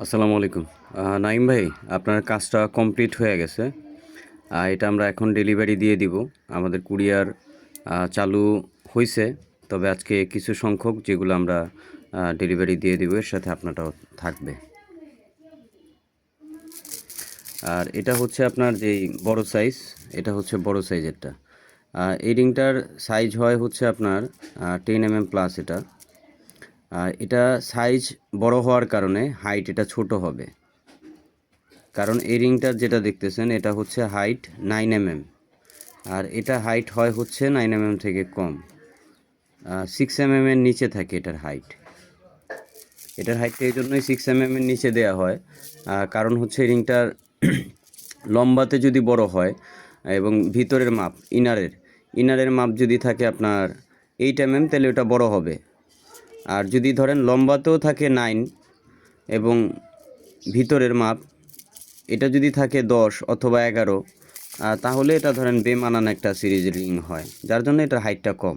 আসসালামু আলাইকুম। নাইম ভাই, আপনার কাজটা কমপ্লিট হয়ে গেছে। এটা আমরা এখন ডেলিভারি দিয়ে দিব। আমাদের কুরিয়ার চালু হইছে, তবে আজকে কিছু সংখ্যক যেগুলো আমরা ডেলিভারি দিয়ে দিব, এর সাথে আপনারটাও থাকবে। আর এটা হচ্ছে আপনার যেই বড় সাইজ, এটা হচ্ছে বড় সাইজেরটা। এই রিংটার সাইজ হয় হচ্ছে আপনার 10 mm প্লাস। এটা সাইজ বড় হওয়ার কারণে হাইট এটা ছোট হবে। কারণ এই রিংটার যেটা দেখতেছেন এটা হচ্ছে হাইট 9 mm, আর এটা হাইট হয় হচ্ছে 9 mm থেকে কম, 6 mm এর নিচে থাকে এটার হাইট। এটার হাইটটা এই জন্যই 6 mm এর নিচে দেওয়া হয়, কারণ হচ্ছে রিংটার লম্বাতে যদি বড় হয় এবং ভিতরের মাপ ইনারের মাপ যদি থাকে আপনার 8 mm, তাহলে ওটা বড় হবে। আর যদি ধরেন লম্বাতেও থাকে 9 এবং ভিতরের মাপ এটা যদি থাকে 10 অথবা 11, তাহলে এটা ধরেন বেমানান একটা সিরিজ রিং হয়, যার জন্য এটার হাইটটা কম।